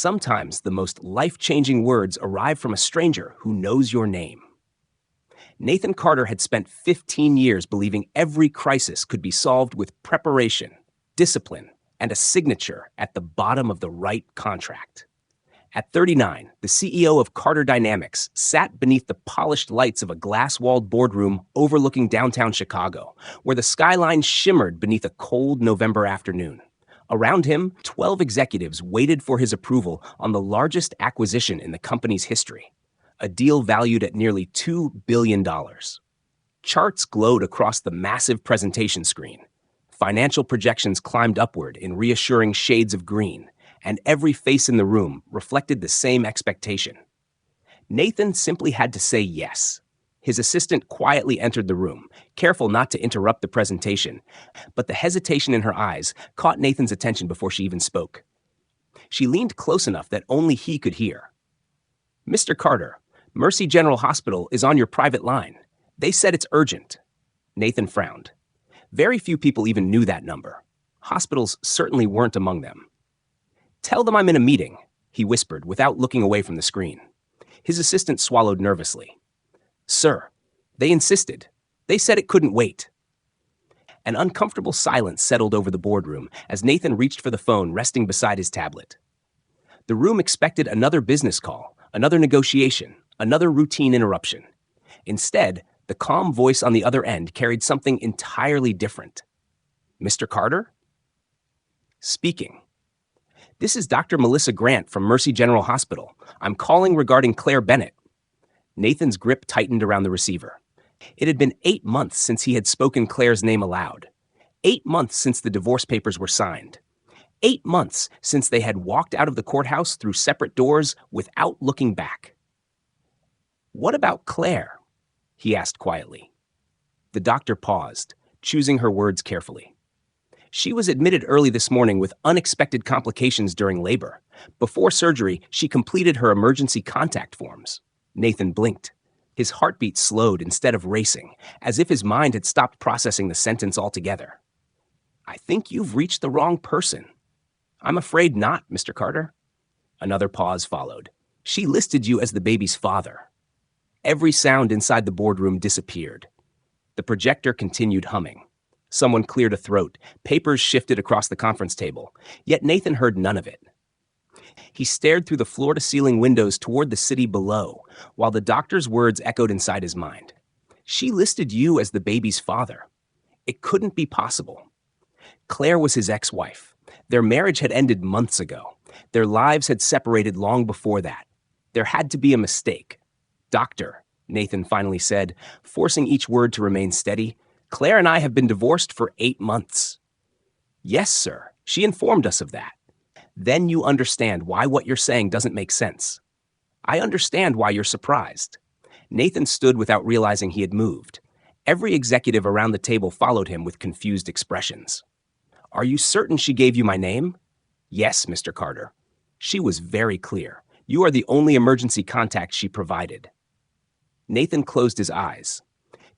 Sometimes the most life-changing words arrive from a stranger who knows your name. Nathan Carter had spent 15 years believing every crisis could be solved with preparation, discipline, and a signature at the bottom of the right contract. At 39, the CEO of Carter Dynamics sat beneath the polished lights of a glass-walled boardroom overlooking downtown Chicago, where the skyline shimmered beneath a cold November afternoon. Around him, 12 executives waited for his approval on the largest acquisition in the company's history, a deal valued at nearly $2 billion. Charts glowed across the massive presentation screen. Financial projections climbed upward in reassuring shades of green, and every face in the room reflected the same expectation. Nathan simply had to say yes. His assistant quietly entered the room, careful not to interrupt the presentation, but the hesitation in her eyes caught Nathan's attention before she even spoke. She leaned close enough that only he could hear. "Mr. Carter, Mercy General Hospital is on your private line. They said it's urgent." Nathan frowned. Very few people even knew that number. Hospitals certainly weren't among them. "Tell them I'm in a meeting," he whispered without looking away from the screen. His assistant swallowed nervously. "Sir, they insisted. They said it couldn't wait." An uncomfortable silence settled over the boardroom as Nathan reached for the phone resting beside his tablet. The room expected another business call, another negotiation, another routine interruption. Instead, the calm voice on the other end carried something entirely different. "Mr. Carter?" "Speaking. This is Dr. Melissa Grant from Mercy General Hospital. I'm calling regarding Claire Bennett." Nathan's grip tightened around the receiver. It had been 8 months since he had spoken Claire's name aloud. 8 months since the divorce papers were signed. 8 months since they had walked out of the courthouse through separate doors without looking back. "What about Claire?" he asked quietly. The doctor paused, choosing her words carefully. "She was admitted early this morning with unexpected complications during labor. Before surgery, she completed her emergency contact forms." Nathan blinked. His heartbeat slowed instead of racing, as if his mind had stopped processing the sentence altogether. "I think you've reached the wrong person." "I'm afraid not, Mr. Carter." Another pause followed. "She listed you as the baby's father." Every sound inside the boardroom disappeared. The projector continued humming. Someone cleared a throat. Papers shifted across the conference table, yet Nathan heard none of it. He stared through the floor-to-ceiling windows toward the city below, while the doctor's words echoed inside his mind. "She listed you as the baby's father." It couldn't be possible. Claire was his ex-wife. Their marriage had ended months ago. Their lives had separated long before that. There had to be a mistake. "Doctor," Nathan finally said, forcing each word to remain steady, "Claire and I have been divorced for 8 months." "Yes, sir. She informed us of that." "Then you understand why what you're saying doesn't make sense." "I understand why you're surprised." Nathan stood without realizing he had moved. Every executive around the table followed him with confused expressions. "Are you certain she gave you my name?" "Yes, Mr. Carter." She was very clear. "You are the only emergency contact she provided." Nathan closed his eyes.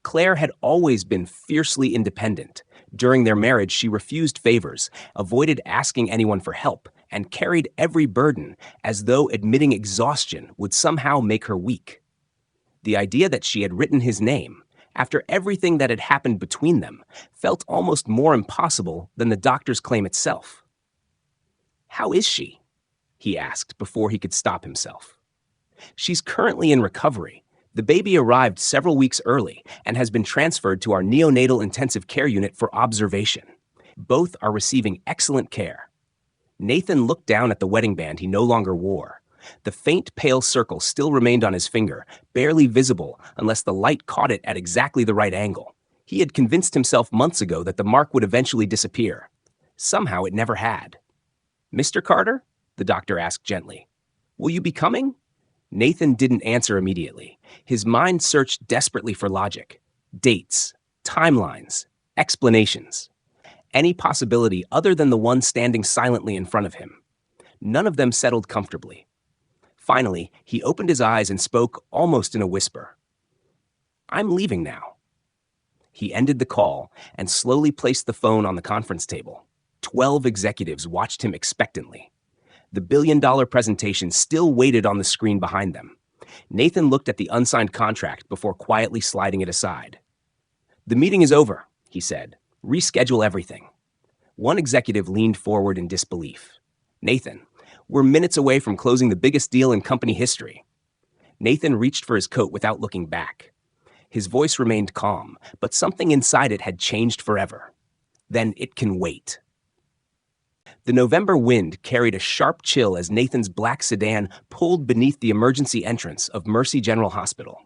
Claire had always been fiercely independent. During their marriage, she refused favors, avoided asking anyone for help, and carried every burden as though admitting exhaustion would somehow make her weak. The idea that she had written his name, after everything that had happened between them, felt almost more impossible than the doctor's claim itself. "How is she?" he asked before he could stop himself. "She's currently in recovery. The baby arrived several weeks early and has been transferred to our neonatal intensive care unit for observation. Both are receiving excellent care." Nathan looked down at the wedding band he no longer wore. The faint pale circle still remained on his finger, barely visible unless the light caught it at exactly the right angle. He had convinced himself months ago that the mark would eventually disappear. Somehow it never had. "Mr. Carter?" the doctor asked gently. "Will you be coming?" Nathan didn't answer immediately. His mind searched desperately for logic. Dates, timelines, explanations. Any possibility other than the one standing silently in front of him. None of them settled comfortably. Finally, he opened his eyes and spoke almost in a whisper. "I'm leaving now." He ended the call and slowly placed the phone on the conference table. 12 executives watched him expectantly. The billion-dollar presentation still waited on the screen behind them. Nathan looked at the unsigned contract before quietly sliding it aside. "The meeting is over," he said. "Reschedule everything." One executive leaned forward in disbelief. "Nathan, we're minutes away from closing the biggest deal in company history." Nathan reached for his coat without looking back. His voice remained calm, but something inside it had changed forever. "Then it can wait." The November wind carried a sharp chill as Nathan's black sedan pulled beneath the emergency entrance of Mercy General Hospital.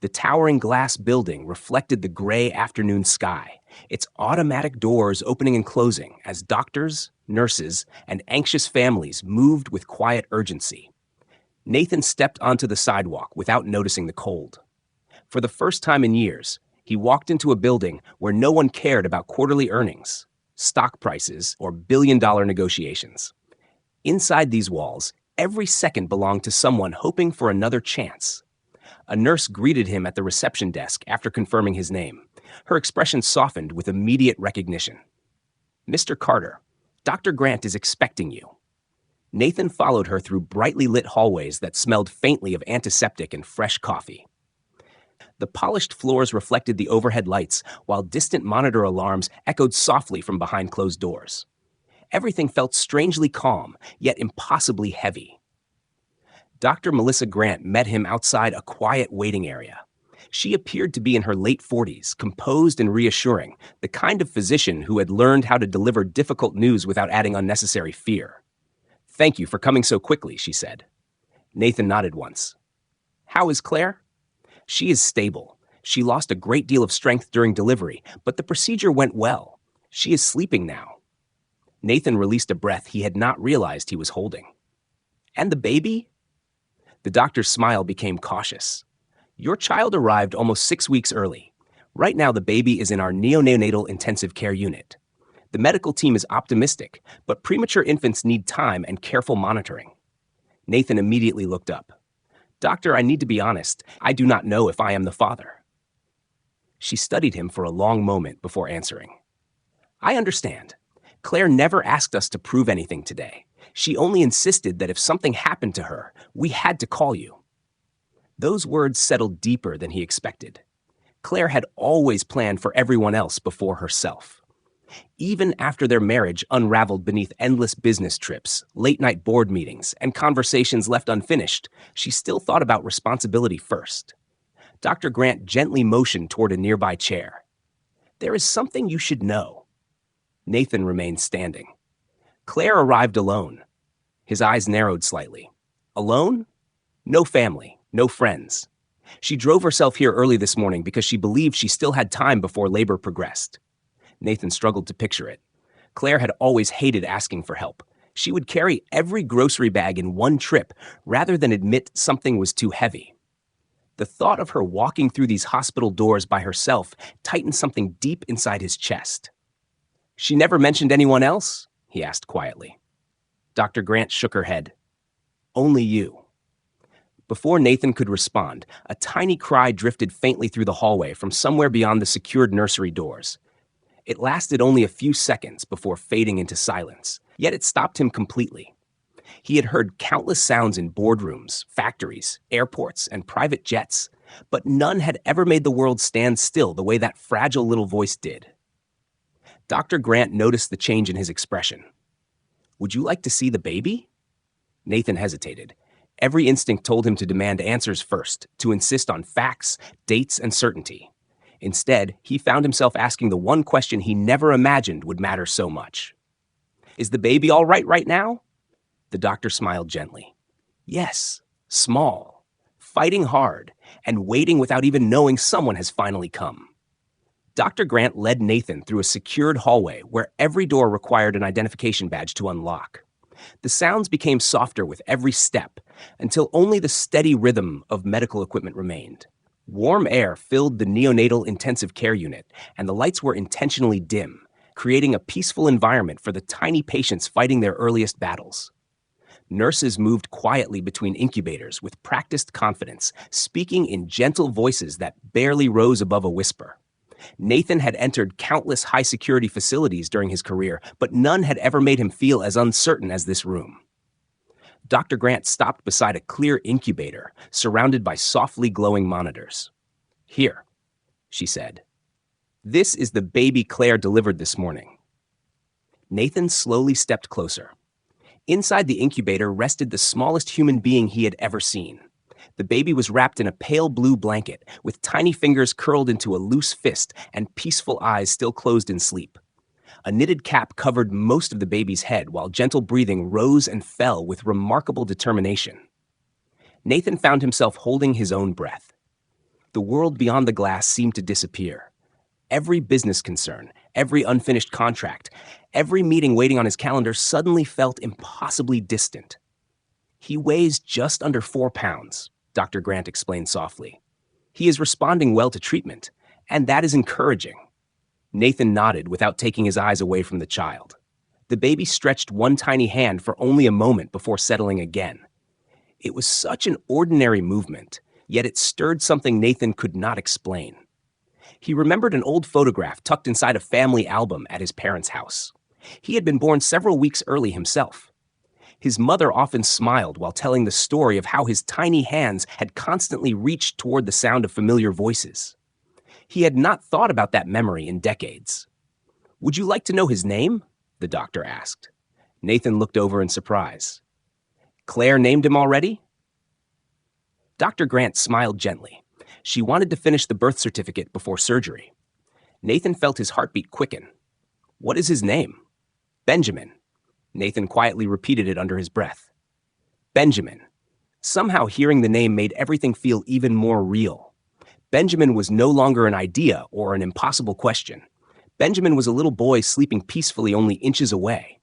The towering glass building reflected the gray afternoon sky, its automatic doors opening and closing as doctors, nurses, and anxious families moved with quiet urgency. Nathan stepped onto the sidewalk without noticing the cold. For the first time in years, he walked into a building where no one cared about quarterly earnings, stock prices, or billion-dollar negotiations. Inside these walls, every second belonged to someone hoping for another chance. A nurse greeted him at the reception desk after confirming his name. Her expression softened with immediate recognition. "Mr. Carter, Dr. Grant is expecting you." Nathan followed her through brightly lit hallways that smelled faintly of antiseptic and fresh coffee. The polished floors reflected the overhead lights, while distant monitor alarms echoed softly from behind closed doors. Everything felt strangely calm, yet impossibly heavy. Dr. Melissa Grant met him outside a quiet waiting area. She appeared to be in her late 40s, composed and reassuring, the kind of physician who had learned how to deliver difficult news without adding unnecessary fear. "Thank you for coming so quickly," she said. Nathan nodded once. "How is Claire?" "She is stable. She lost a great deal of strength during delivery, but the procedure went well. She is sleeping now." Nathan released a breath he had not realized he was holding. "And the baby?" The doctor's smile became cautious. "Your child arrived almost 6 weeks early. Right now the baby is in our neonatal intensive care unit. The medical team is optimistic, but premature infants need time and careful monitoring." Nathan immediately looked up. "Doctor, I need to be honest. I do not know if I am the father." She studied him for a long moment before answering. "I understand. Claire never asked us to prove anything today. She only insisted that if something happened to her, we had to call you." Those words settled deeper than he expected. Claire had always planned for everyone else before herself. Even after their marriage unraveled beneath endless business trips, late-night board meetings, and conversations left unfinished, she still thought about responsibility first. Dr. Grant gently motioned toward a nearby chair. "There is something you should know." Nathan remained standing. "Claire arrived alone." His eyes narrowed slightly. "Alone? No family, no friends. She drove herself here early this morning because she believed she still had time before labor progressed." Nathan struggled to picture it. Claire had always hated asking for help. She would carry every grocery bag in one trip rather than admit something was too heavy. The thought of her walking through these hospital doors by herself tightened something deep inside his chest. "She never mentioned anyone else?" he asked quietly. Dr. Grant shook her head. "Only you." Before Nathan could respond, a tiny cry drifted faintly through the hallway from somewhere beyond the secured nursery doors. It lasted only a few seconds before fading into silence, yet it stopped him completely. He had heard countless sounds in boardrooms, factories, airports, and private jets, but none had ever made the world stand still the way that fragile little voice did. Dr. Grant noticed the change in his expression. "Would you like to see the baby?" Nathan hesitated. Every instinct told him to demand answers first, to insist on facts, dates, and certainty. Instead, he found himself asking the one question he never imagined would matter so much. "Is the baby all right now?" The doctor smiled gently. "Yes, small, fighting hard, and waiting without even knowing someone has finally come." Dr. Grant led Nathan through a secured hallway where every door required an identification badge to unlock. The sounds became softer with every step, until only the steady rhythm of medical equipment remained. Warm air filled the neonatal intensive care unit, and the lights were intentionally dim, creating a peaceful environment for the tiny patients fighting their earliest battles. Nurses moved quietly between incubators with practiced confidence, speaking in gentle voices that barely rose above a whisper. Nathan had entered countless high-security facilities during his career, but none had ever made him feel as uncertain as this room. Dr. Grant stopped beside a clear incubator surrounded by softly glowing monitors. "Here," she said. "This is the baby Claire delivered this morning." Nathan slowly stepped closer. Inside the incubator rested the smallest human being he had ever seen. The baby was wrapped in a pale blue blanket, with tiny fingers curled into a loose fist and peaceful eyes still closed in sleep. A knitted cap covered most of the baby's head, while gentle breathing rose and fell with remarkable determination. Nathan found himself holding his own breath. The world beyond the glass seemed to disappear. Every business concern, every unfinished contract, every meeting waiting on his calendar suddenly felt impossibly distant. "He weighs just under 4 pounds, Dr. Grant explained softly. "He is responding well to treatment, and that is encouraging." Nathan nodded without taking his eyes away from the child. The baby stretched one tiny hand for only a moment before settling again. It was such an ordinary movement, yet it stirred something Nathan could not explain. He remembered an old photograph tucked inside a family album at his parents' house. He had been born several weeks early himself. His mother often smiled while telling the story of how his tiny hands had constantly reached toward the sound of familiar voices. He had not thought about that memory in decades. "Would you like to know his name?" the doctor asked. Nathan looked over in surprise. "Claire named him already?" Dr. Grant smiled gently. She wanted to finish the birth certificate before surgery. Nathan felt his heartbeat quicken. "What is his name?" "Benjamin." Nathan quietly repeated it under his breath. Benjamin. Somehow hearing the name made everything feel even more real. Benjamin was no longer an idea or an impossible question. Benjamin was a little boy sleeping peacefully only inches away.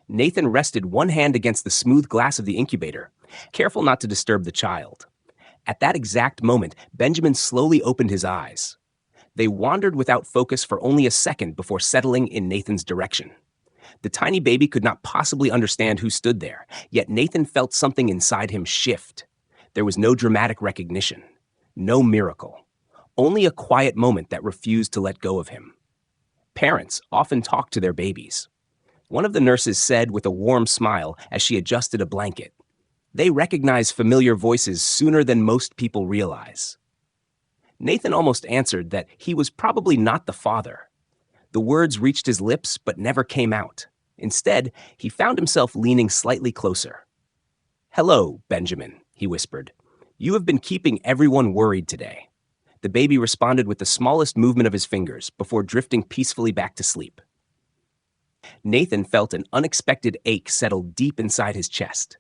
Nathan rested one hand against the smooth glass of the incubator, careful not to disturb the child. At that exact moment, Benjamin slowly opened his eyes. They wandered without focus for only a second before settling in Nathan's direction. The tiny baby could not possibly understand who stood there, yet Nathan felt something inside him shift. There was no dramatic recognition, no miracle, only a quiet moment that refused to let go of him. Parents often talk to their babies. One of the nurses said with a warm smile as she adjusted a blanket, "They recognize familiar voices sooner than most people realize." Nathan almost answered that he was probably not the father. The words reached his lips but never came out. Instead, he found himself leaning slightly closer. "Hello, Benjamin," he whispered. "You have been keeping everyone worried today." The baby responded with the smallest movement of his fingers before drifting peacefully back to sleep. Nathan felt an unexpected ache settle deep inside his chest.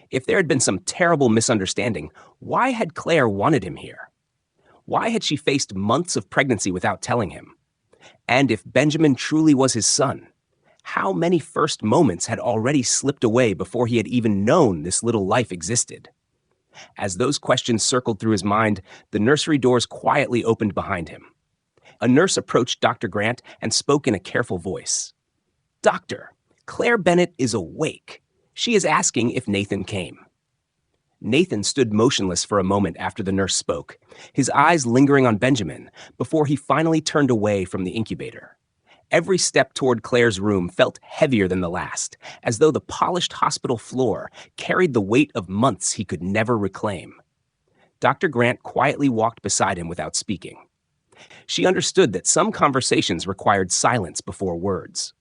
If there had been some terrible misunderstanding, why had Claire wanted him here? Why had she faced months of pregnancy without telling him? And if Benjamin truly was his son, how many first moments had already slipped away before he had even known this little life existed? As those questions circled through his mind, the nursery doors quietly opened behind him. A nurse approached Dr. Grant and spoke in a careful voice. "Doctor, Claire Bennett is awake. She is asking if Nathan came." Nathan stood motionless for a moment after the nurse spoke, his eyes lingering on Benjamin, before he finally turned away from the incubator. Every step toward Claire's room felt heavier than the last, as though the polished hospital floor carried the weight of months he could never reclaim. Dr. Grant quietly walked beside him without speaking. She understood that some conversations required silence before words.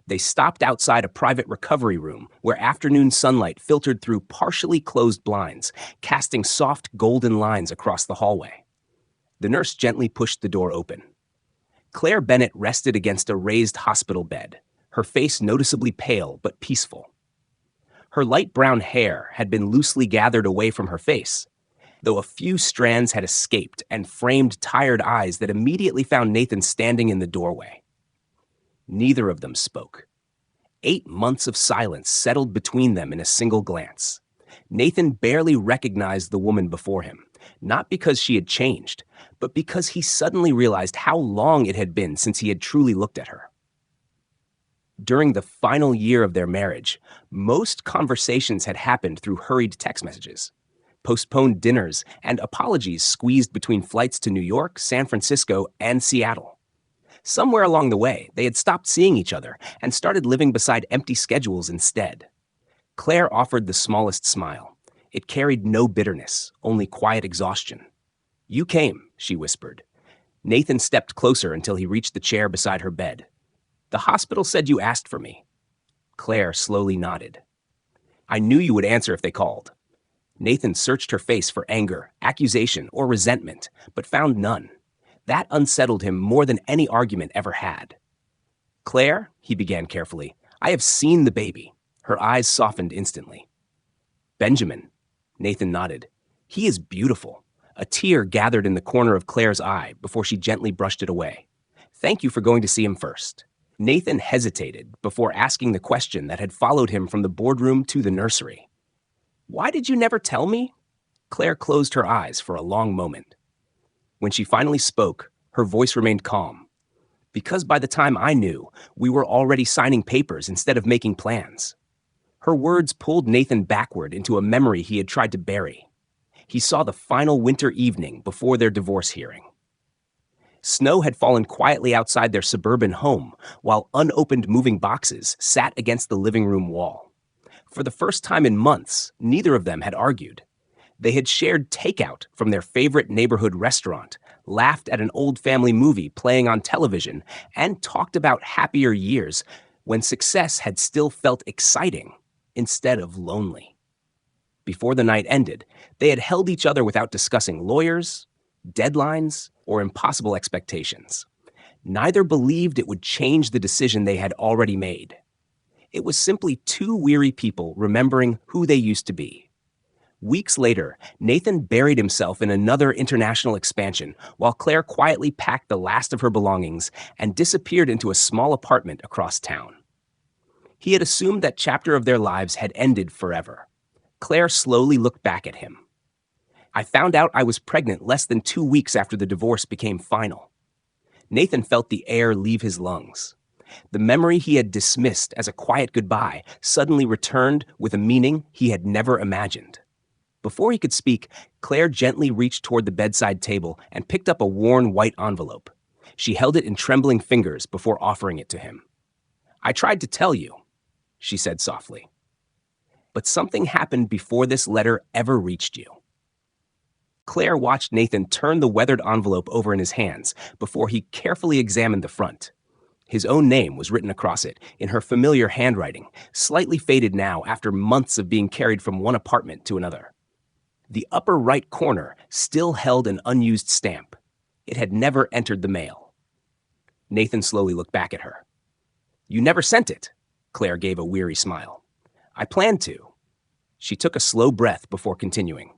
They stopped outside a private recovery room where afternoon sunlight filtered through partially closed blinds, casting soft golden lines across the hallway. The nurse gently pushed the door open. Claire Bennett rested against a raised hospital bed, her face noticeably pale but peaceful. Her light brown hair had been loosely gathered away from her face, though a few strands had escaped and framed tired eyes that immediately found Nathan standing in the doorway. Neither of them spoke. 8 months of silence settled between them in a single glance. Nathan barely recognized the woman before him, not because she had changed, but because he suddenly realized how long it had been since he had truly looked at her. During the final year of their marriage, most conversations had happened through hurried text messages, postponed dinners, and apologies squeezed between flights to New York, San Francisco, and Seattle. Somewhere along the way, they had stopped seeing each other and started living beside empty schedules instead. Claire offered the smallest smile. It carried no bitterness, only quiet exhaustion. "You came," she whispered. Nathan stepped closer until he reached the chair beside her bed. "The hospital said you asked for me." Claire slowly nodded. "I knew you would answer if they called." Nathan searched her face for anger, accusation, or resentment, but found none. That unsettled him more than any argument ever had. "Claire," he began carefully, "I have seen the baby." Her eyes softened instantly. "Benjamin," Nathan nodded. "He is beautiful." A tear gathered in the corner of Claire's eye before she gently brushed it away. "Thank you for going to see him first." Nathan hesitated before asking the question that had followed him from the boardroom to the nursery. "Why did you never tell me?" Claire closed her eyes for a long moment. When she finally spoke, her voice remained calm. "Because by the time I knew, we were already signing papers instead of making plans." Her words pulled Nathan backward into a memory he had tried to bury. He saw the final winter evening before their divorce hearing. Snow had fallen quietly outside their suburban home, while unopened moving boxes sat against the living room wall. For the first time in months, neither of them had argued. They had shared takeout from their favorite neighborhood restaurant, laughed at an old family movie playing on television, and talked about happier years when success had still felt exciting instead of lonely. Before the night ended, they had held each other without discussing lawyers, deadlines, or impossible expectations. Neither believed it would change the decision they had already made. It was simply two weary people remembering who they used to be. Weeks later, Nathan buried himself in another international expansion while Claire quietly packed the last of her belongings and disappeared into a small apartment across town. He had assumed that chapter of their lives had ended forever. Claire slowly looked back at him. "I found out I was pregnant less than 2 weeks after the divorce became final." Nathan felt the air leave his lungs. The memory he had dismissed as a quiet goodbye suddenly returned with a meaning he had never imagined. Before he could speak, Claire gently reached toward the bedside table and picked up a worn white envelope. She held it in trembling fingers before offering it to him. "I tried to tell you," she said softly. "But something happened before this letter ever reached you." Claire watched Nathan turn the weathered envelope over in his hands before he carefully examined the front. His own name was written across it in her familiar handwriting, slightly faded now after months of being carried from one apartment to another. The upper right corner still held an unused stamp. It had never entered the mail. Nathan slowly looked back at her. "You never sent it," Claire gave a weary smile. "I planned to." She took a slow breath before continuing.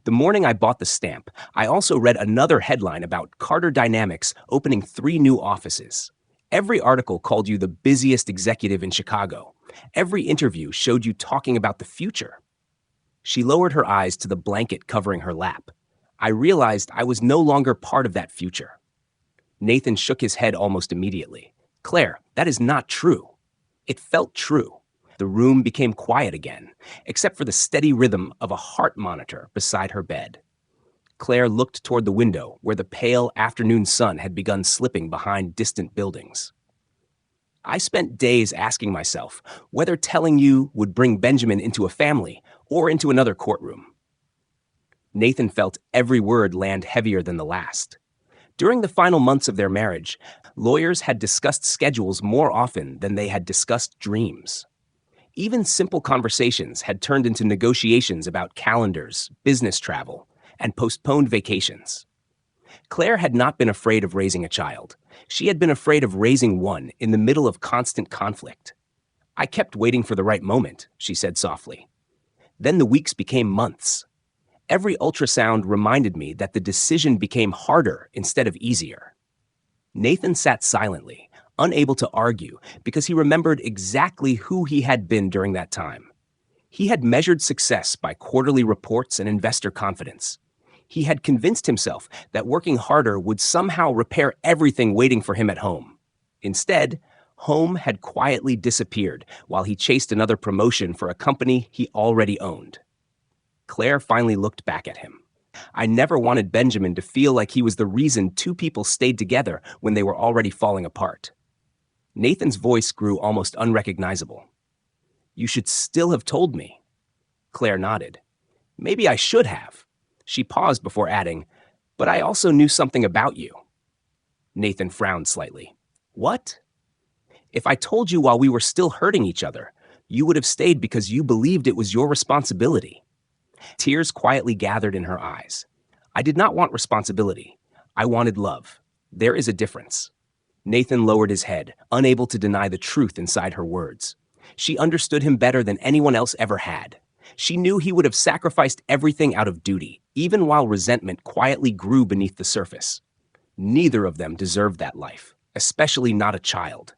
"The morning I bought the stamp, I also read another headline about Carter Dynamics opening 3 new offices. Every article called you the busiest executive in Chicago. Every interview showed you talking about the future." She lowered her eyes to the blanket covering her lap. "I realized I was no longer part of that future." Nathan shook his head almost immediately. "Claire, that is not true." It felt true. The room became quiet again, except for the steady rhythm of a heart monitor beside her bed. Claire looked toward the window where the pale afternoon sun had begun slipping behind distant buildings. "I spent days asking myself whether telling you would bring Benjamin into a family or into another courtroom." Nathan felt every word land heavier than the last. During the final months of their marriage, lawyers had discussed schedules more often than they had discussed dreams. Even simple conversations had turned into negotiations about calendars, business travel, and postponed vacations. Claire had not been afraid of raising a child. She had been afraid of raising one in the middle of constant conflict. "I kept waiting for the right moment," she said softly. Then the weeks became months. Every ultrasound reminded me that the decision became harder instead of easier. Nathan sat silently, unable to argue, because he remembered exactly who he had been during that time. He had measured success by quarterly reports and investor confidence. He had convinced himself that working harder would somehow repair everything waiting for him at home. Instead, home had quietly disappeared while he chased another promotion for a company he already owned. Claire finally looked back at him. "I never wanted Benjamin to feel like he was the reason 2 people stayed together when they were already falling apart." Nathan's voice grew almost unrecognizable. You should still have told me. Claire nodded. Maybe I should have. She paused before adding, but I also knew something about you. Nathan frowned slightly. What? If I told you while we were still hurting each other, you would have stayed because you believed it was your responsibility. Tears quietly gathered in her eyes. I did not want responsibility. I wanted love. There is a difference. Nathan lowered his head, unable to deny the truth inside her words. She understood him better than anyone else ever had. She knew he would have sacrificed everything out of duty, even while resentment quietly grew beneath the surface. Neither of them deserved that life, especially not a child.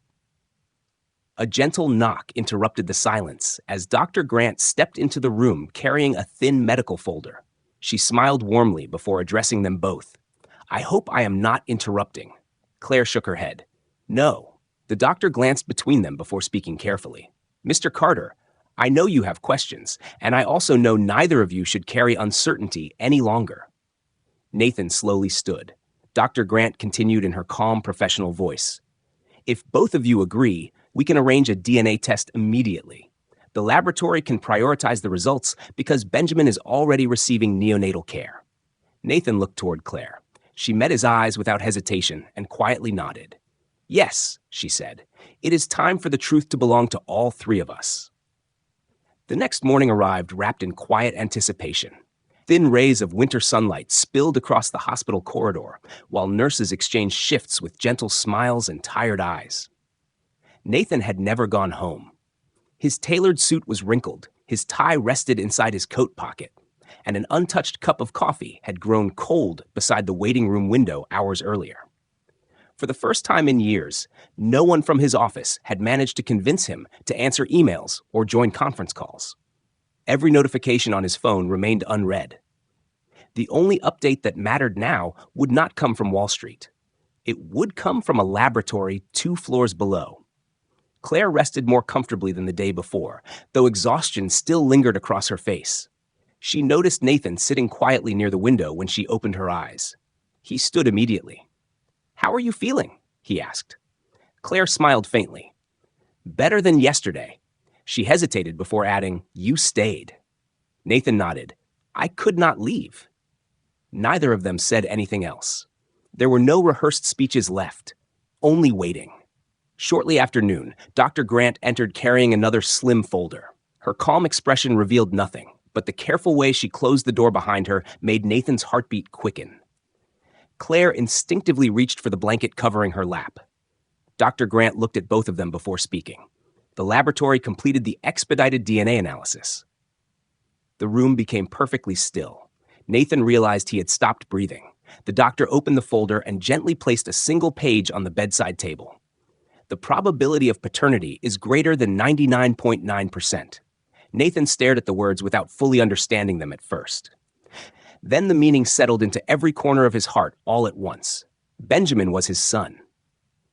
A gentle knock interrupted the silence as Dr. Grant stepped into the room carrying a thin medical folder. She smiled warmly before addressing them both. I hope I am not interrupting. Claire shook her head. No. The doctor glanced between them before speaking carefully. Mr. Carter, I know you have questions, and I also know neither of you should carry uncertainty any longer. Nathan slowly stood. Dr. Grant continued in her calm, professional voice. If both of you agree, we can arrange a DNA test immediately. The laboratory can prioritize the results because Benjamin is already receiving neonatal care. Nathan looked toward Claire. She met his eyes without hesitation and quietly nodded. Yes, she said, it is time for the truth to belong to all three of us. The next morning arrived wrapped in quiet anticipation. Thin rays of winter sunlight spilled across the hospital corridor, while nurses exchanged shifts with gentle smiles and tired eyes. Nathan had never gone home. His tailored suit was wrinkled, his tie rested inside his coat pocket, and an untouched cup of coffee had grown cold beside the waiting room window hours earlier. For the first time in years, no one from his office had managed to convince him to answer emails or join conference calls. Every notification on his phone remained unread. The only update that mattered now would not come from Wall Street. It would come from a laboratory 2 floors below. Claire rested more comfortably than the day before, though exhaustion still lingered across her face. She noticed Nathan sitting quietly near the window when she opened her eyes. He stood immediately. How are you feeling? He asked. Claire smiled faintly. Better than yesterday. She hesitated before adding, You stayed. Nathan nodded. I could not leave. Neither of them said anything else. There were no rehearsed speeches left, only waiting. Shortly after noon, Dr. Grant entered carrying another slim folder. Her calm expression revealed nothing, but the careful way she closed the door behind her made Nathan's heartbeat quicken. Claire instinctively reached for the blanket covering her lap. Dr. Grant looked at both of them before speaking. The laboratory completed the expedited DNA analysis. The room became perfectly still. Nathan realized he had stopped breathing. The doctor opened the folder and gently placed a single page on the bedside table. The probability of paternity is greater than 99.9%. Nathan stared at the words without fully understanding them at first. Then the meaning settled into every corner of his heart all at once. Benjamin was his son.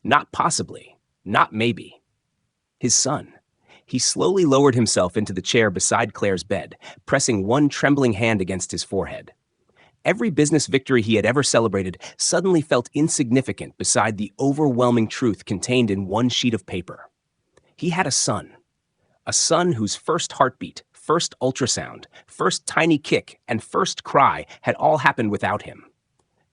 Not possibly, not maybe. His son. He slowly lowered himself into the chair beside Claire's bed, pressing one trembling hand against his forehead. Every business victory he had ever celebrated suddenly felt insignificant beside the overwhelming truth contained in one sheet of paper. He had a son whose first heartbeat, first ultrasound, first tiny kick, and first cry had all happened without him.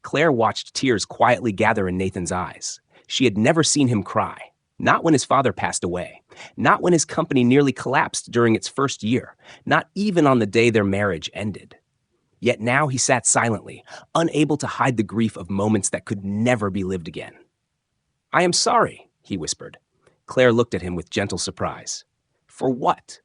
Claire watched tears quietly gather in Nathan's eyes. She had never seen him cry. Not when his father passed away. Not when his company nearly collapsed during its first year. Not even on the day their marriage ended. Yet now he sat silently, unable to hide the grief of moments that could never be lived again. I am sorry, he whispered. Claire looked at him with gentle surprise. For what?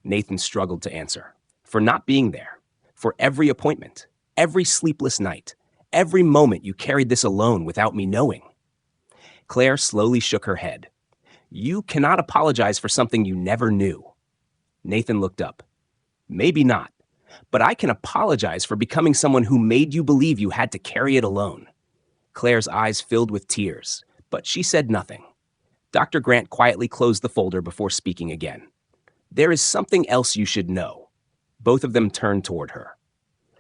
Nathan struggled to answer. For not being there. For every appointment. Every sleepless night. Every moment you carried this alone without me knowing. Claire slowly shook her head. You cannot apologize for something you never knew. Nathan looked up. Maybe not, but I can apologize for becoming someone who made you believe you had to carry it alone. Claire's eyes filled with tears, but she said nothing. Dr. Grant quietly closed the folder before speaking again. There is something else you should know. Both of them turned toward her.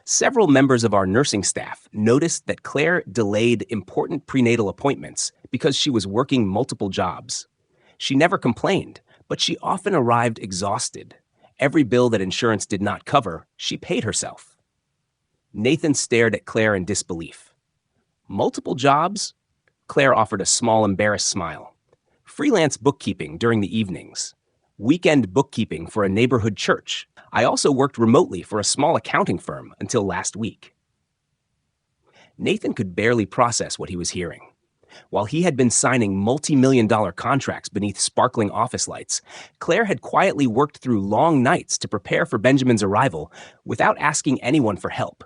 Several members of our nursing staff noticed that Claire delayed important prenatal appointments because she was working multiple jobs. She never complained, But she often arrived exhausted. Every bill that insurance did not cover, she paid herself. Nathan stared at Claire in disbelief. Multiple jobs? Claire offered a small, embarrassed smile. Freelance bookkeeping during the evenings. Weekend bookkeeping for a neighborhood church. I also worked remotely for a small accounting firm until last week. Nathan could barely process what he was hearing. While he had been signing multi-million-dollar contracts beneath sparkling office lights, Claire had quietly worked through long nights to prepare for Benjamin's arrival without asking anyone for help.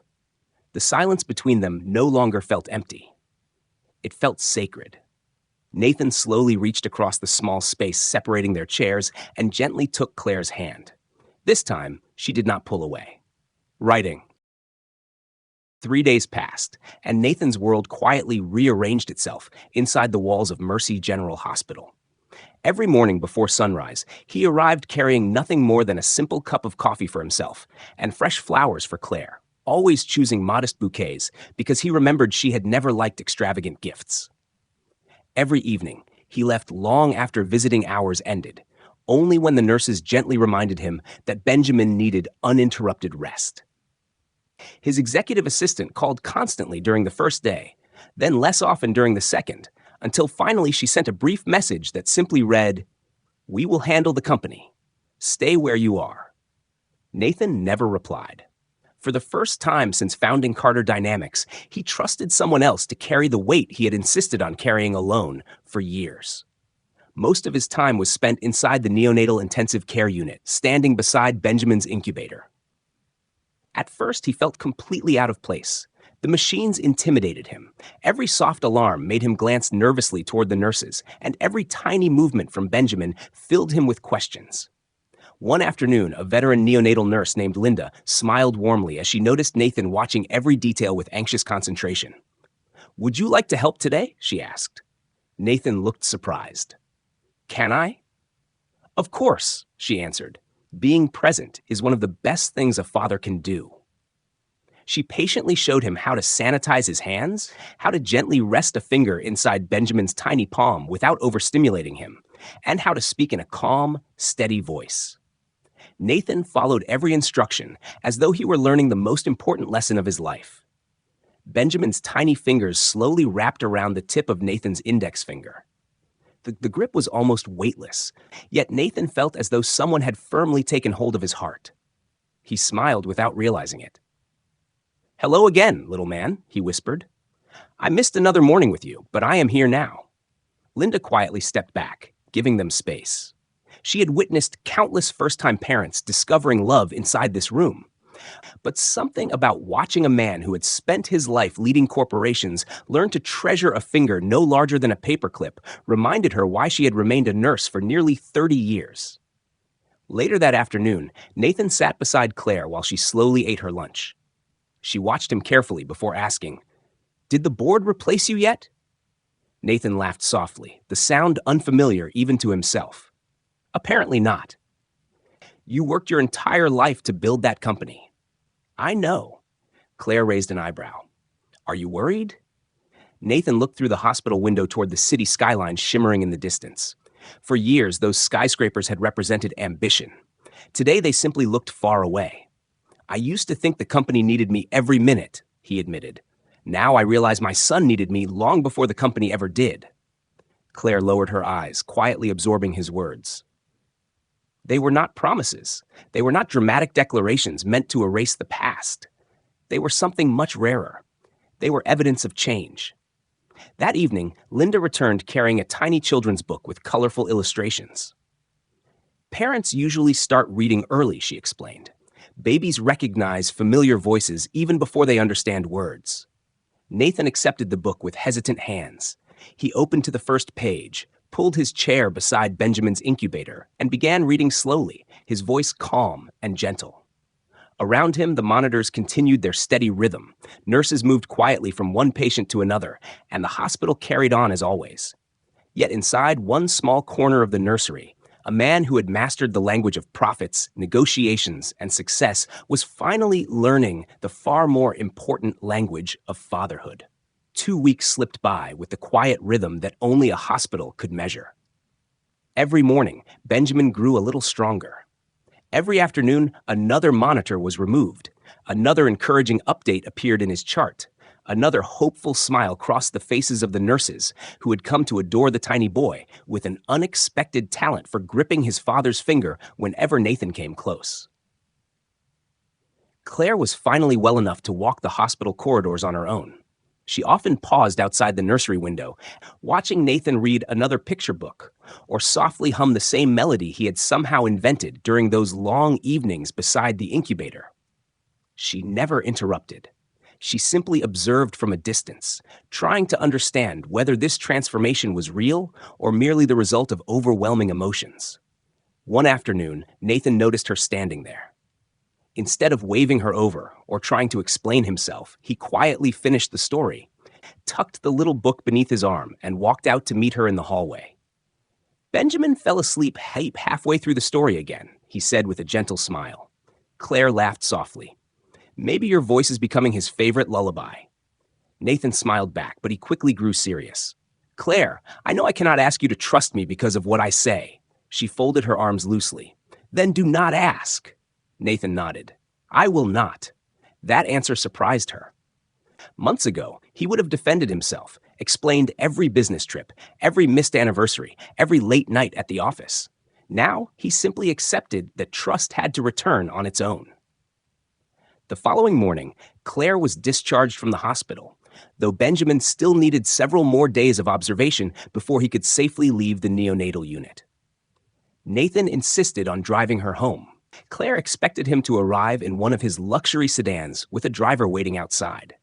The silence between them no longer felt empty. It felt sacred. Nathan slowly reached across the small space separating their chairs and gently took Claire's hand. This time, she did not pull away. Writing. 3 days passed, and Nathan's world quietly rearranged itself inside the walls of Mercy General Hospital. Every morning before sunrise, he arrived carrying nothing more than a simple cup of coffee for himself and fresh flowers for Claire, always choosing modest bouquets because he remembered she had never liked extravagant gifts. Every evening, he left long after visiting hours ended, only when the nurses gently reminded him that Benjamin needed uninterrupted rest. His executive assistant called constantly during the first day, then less often during the second, until finally she sent a brief message that simply read, "We will handle the company. Stay where you are." Nathan never replied. For the first time since founding Carter Dynamics, he trusted someone else to carry the weight he had insisted on carrying alone for years. Most of his time was spent inside the neonatal intensive care unit, standing beside Benjamin's incubator. At first, he felt completely out of place. The machines intimidated him. Every soft alarm made him glance nervously toward the nurses, and every tiny movement from Benjamin filled him with questions. One afternoon, a veteran neonatal nurse named Linda smiled warmly as she noticed Nathan watching every detail with anxious concentration. "Would you like to help today?" she asked. Nathan looked surprised. "Can I?" "Of course," she answered. "Being present is one of the best things a father can do." She patiently showed him how to sanitize his hands, how to gently rest a finger inside Benjamin's tiny palm without overstimulating him, and how to speak in a calm, steady voice. Nathan followed every instruction as though he were learning the most important lesson of his life. Benjamin's tiny fingers slowly wrapped around the tip of Nathan's index finger. The grip was almost weightless, yet Nathan felt as though someone had firmly taken hold of his heart. He smiled without realizing it. "Hello again, little man," he whispered. "I missed another morning with you, but I am here now." Linda quietly stepped back, giving them space. She had witnessed countless first-time parents discovering love inside this room. But something about watching a man who had spent his life leading corporations learn to treasure a finger no larger than a paperclip reminded her why she had remained a nurse for nearly 30 years. Later that afternoon, Nathan sat beside Claire while she slowly ate her lunch. She watched him carefully before asking, "Did the board replace you yet?" Nathan laughed softly, the sound unfamiliar even to himself. "Apparently not." "You worked your entire life to build that company." "I know." Claire raised an eyebrow. "Are you worried?" Nathan looked through the hospital window toward the city skyline shimmering in the distance. For years, those skyscrapers had represented ambition. Today, they simply looked far away. "I used to think the company needed me every minute," he admitted. "Now I realize my son needed me long before the company ever did." Claire lowered her eyes, quietly absorbing his words. They were not promises. They were not dramatic declarations meant to erase the past. They were something much rarer. They were evidence of change. That evening, Linda returned carrying a tiny children's book with colorful illustrations. "Parents usually start reading early," she explained. "Babies recognize familiar voices even before they understand words." Nathan accepted the book with hesitant hands. He opened to the first page, pulled his chair beside Benjamin's incubator, and began reading slowly, his voice calm and gentle. Around him, the monitors continued their steady rhythm. Nurses moved quietly from one patient to another, and the hospital carried on as always. Yet inside one small corner of the nursery, a man who had mastered the language of profits, negotiations, and success was finally learning the far more important language of fatherhood. 2 weeks slipped by with the quiet rhythm that only a hospital could measure. Every morning, Benjamin grew a little stronger. Every afternoon, another monitor was removed. Another encouraging update appeared in his chart. Another hopeful smile crossed the faces of the nurses, who had come to adore the tiny boy with an unexpected talent for gripping his father's finger whenever Nathan came close. Claire was finally well enough to walk the hospital corridors on her own. She often paused outside the nursery window, watching Nathan read another picture book, or softly hum the same melody he had somehow invented during those long evenings beside the incubator. She never interrupted. She simply observed from a distance, trying to understand whether this transformation was real or merely the result of overwhelming emotions. One afternoon, Nathan noticed her standing there. Instead of waving her over or trying to explain himself, he quietly finished the story, tucked the little book beneath his arm, and walked out to meet her in the hallway. Benjamin fell asleep halfway through the story again, he said with a gentle smile. Claire laughed softly. Maybe your voice is becoming his favorite lullaby. Nathan smiled back, but he quickly grew serious. Claire, I know I cannot ask you to trust me because of what I say. She folded her arms loosely. Then do not ask. Nathan nodded. I will not. That answer surprised her. Months ago, he would have defended himself, explained every business trip, every missed anniversary, every late night at the office. Now, he simply accepted that trust had to return on its own. The following morning, Claire was discharged from the hospital, though Benjamin still needed several more days of observation before he could safely leave the neonatal unit. Nathan insisted on driving her home. Claire expected him to arrive in one of his luxury sedans with a driver waiting outside.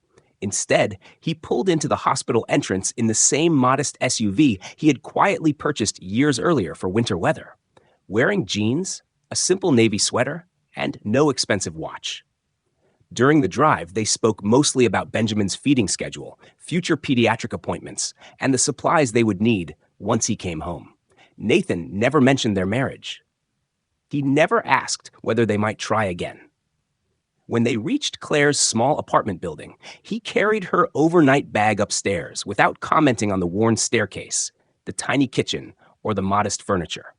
Instead, he pulled into the hospital entrance in the same modest SUV he had quietly purchased years earlier for winter weather, wearing jeans, a simple navy sweater, and no expensive watch. During the drive, they spoke mostly about Benjamin's feeding schedule, future pediatric appointments, and the supplies they would need once he came home. Nathan never mentioned their marriage. He never asked whether they might try again. When they reached Claire's small apartment building, he carried her overnight bag upstairs without commenting on the worn staircase, the tiny kitchen, or the modest furniture.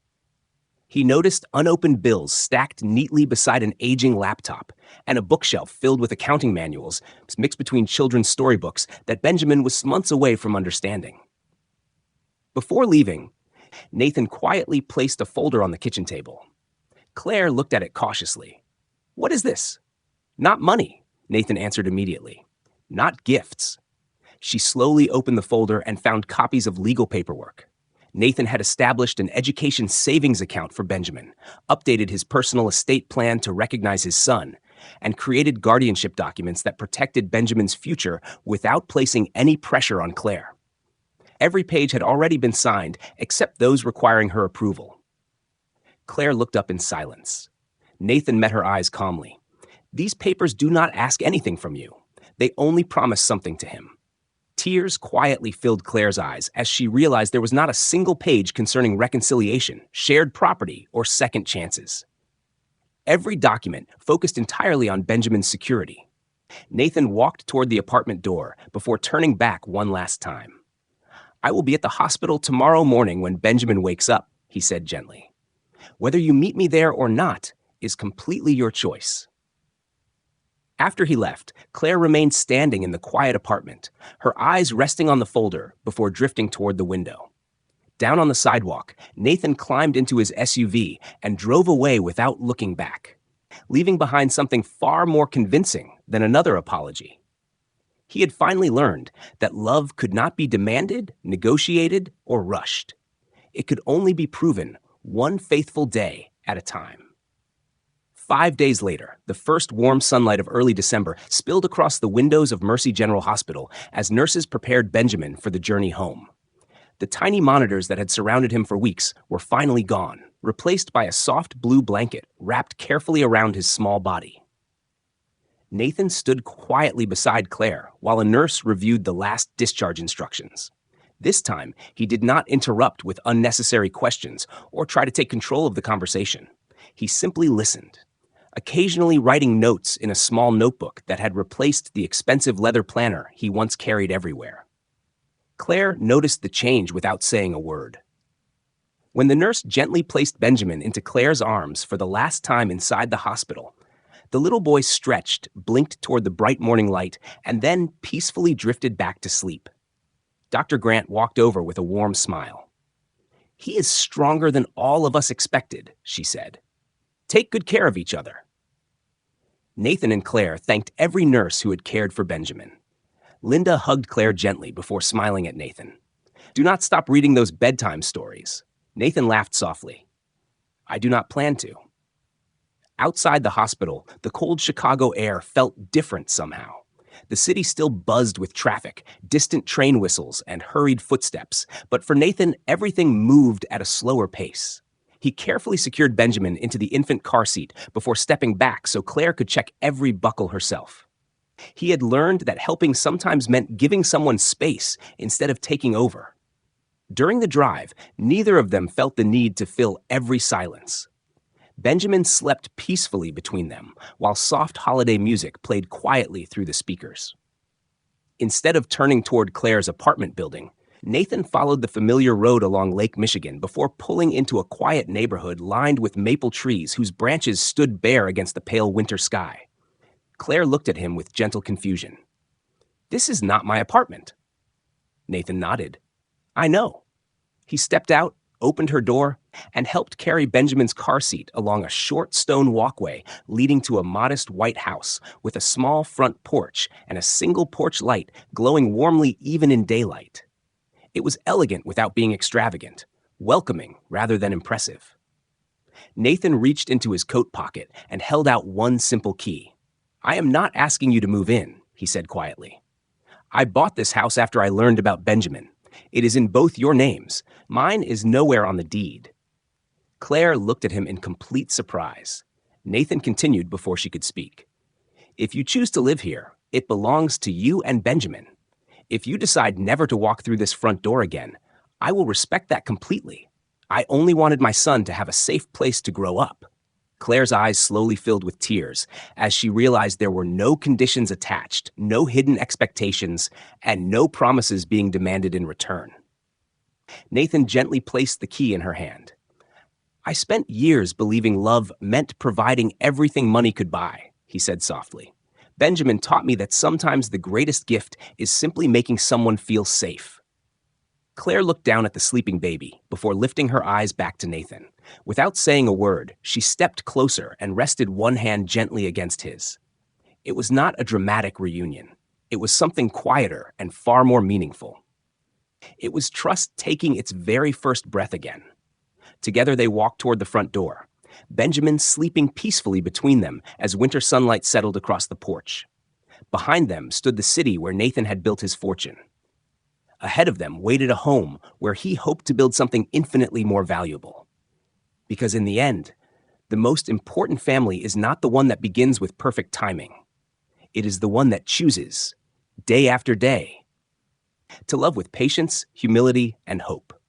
He noticed unopened bills stacked neatly beside an aging laptop and a bookshelf filled with accounting manuals mixed between children's storybooks that Benjamin was months away from understanding. Before leaving, Nathan quietly placed a folder on the kitchen table. Claire looked at it cautiously. What is this? Not money, Nathan answered immediately. Not gifts. She slowly opened the folder and found copies of legal paperwork. Nathan had established an education savings account for Benjamin, updated his personal estate plan to recognize his son, and created guardianship documents that protected Benjamin's future without placing any pressure on Claire. Every page had already been signed except those requiring her approval. Claire looked up in silence. Nathan met her eyes calmly. These papers do not ask anything from you. They only promise something to him. Tears quietly filled Claire's eyes as she realized there was not a single page concerning reconciliation, shared property, or second chances. Every document focused entirely on Benjamin's security. Nathan walked toward the apartment door before turning back one last time. I will be at the hospital tomorrow morning when Benjamin wakes up, he said gently. Whether you meet me there or not is completely your choice. After he left, Claire remained standing in the quiet apartment, her eyes resting on the folder before drifting toward the window. Down on the sidewalk, Nathan climbed into his SUV and drove away without looking back, leaving behind something far more convincing than another apology. He had finally learned that love could not be demanded, negotiated, or rushed. It could only be proven one faithful day at a time. 5 days later, the first warm sunlight of early December spilled across the windows of Mercy General Hospital as nurses prepared Benjamin for the journey home. The tiny monitors that had surrounded him for weeks were finally gone, replaced by a soft blue blanket wrapped carefully around his small body. Nathan stood quietly beside Claire while a nurse reviewed the last discharge instructions. This time, he did not interrupt with unnecessary questions or try to take control of the conversation. He simply listened, occasionally writing notes in a small notebook that had replaced the expensive leather planner he once carried everywhere. Claire noticed the change without saying a word. When the nurse gently placed Benjamin into Claire's arms for the last time inside the hospital, the little boy stretched, blinked toward the bright morning light, and then peacefully drifted back to sleep. Dr. Grant walked over with a warm smile. "He is stronger than all of us expected," she said. "Take good care of each other." Nathan and Claire thanked every nurse who had cared for Benjamin. Linda hugged Claire gently before smiling at Nathan. "Do not stop reading those bedtime stories." Nathan laughed softly. "I do not plan to." Outside the hospital, the cold Chicago air felt different somehow. The city still buzzed with traffic, distant train whistles, and hurried footsteps, but for Nathan, everything moved at a slower pace. He carefully secured Benjamin into the infant car seat before stepping back so Claire could check every buckle herself. He had learned that helping sometimes meant giving someone space instead of taking over. During the drive, neither of them felt the need to fill every silence. Benjamin slept peacefully between them, while soft holiday music played quietly through the speakers. Instead of turning toward Claire's apartment building, Nathan followed the familiar road along Lake Michigan before pulling into a quiet neighborhood lined with maple trees whose branches stood bare against the pale winter sky. Claire looked at him with gentle confusion. "This is not my apartment." Nathan nodded. "I know." He stepped out, opened her door, and helped carry Benjamin's car seat along a short stone walkway leading to a modest white house with a small front porch and a single porch light glowing warmly even in daylight. It was elegant without being extravagant, welcoming rather than impressive. Nathan reached into his coat pocket and held out one simple key. "I am not asking you to move in," he said quietly. "I bought this house after I learned about Benjamin. It is in both your names. Mine is nowhere on the deed." Claire looked at him in complete surprise. Nathan continued before she could speak. "If you choose to live here, it belongs to you and Benjamin. If you decide never to walk through this front door again, I will respect that completely. I only wanted my son to have a safe place to grow up." Claire's eyes slowly filled with tears as she realized there were no conditions attached, no hidden expectations, and no promises being demanded in return. Nathan gently placed the key in her hand. "I spent years believing love meant providing everything money could buy," he said softly. "Benjamin taught me that sometimes the greatest gift is simply making someone feel safe." Claire looked down at the sleeping baby before lifting her eyes back to Nathan. Without saying a word, she stepped closer and rested one hand gently against his. It was not a dramatic reunion. It was something quieter and far more meaningful. It was trust taking its very first breath again. Together they walked toward the front door, Benjamin sleeping peacefully between them as winter sunlight settled across the porch. Behind them stood the city where Nathan had built his fortune. Ahead of them waited a home where he hoped to build something infinitely more valuable. Because in the end, the most important family is not the one that begins with perfect timing. It is the one that chooses, day after day, to love with patience, humility, and hope.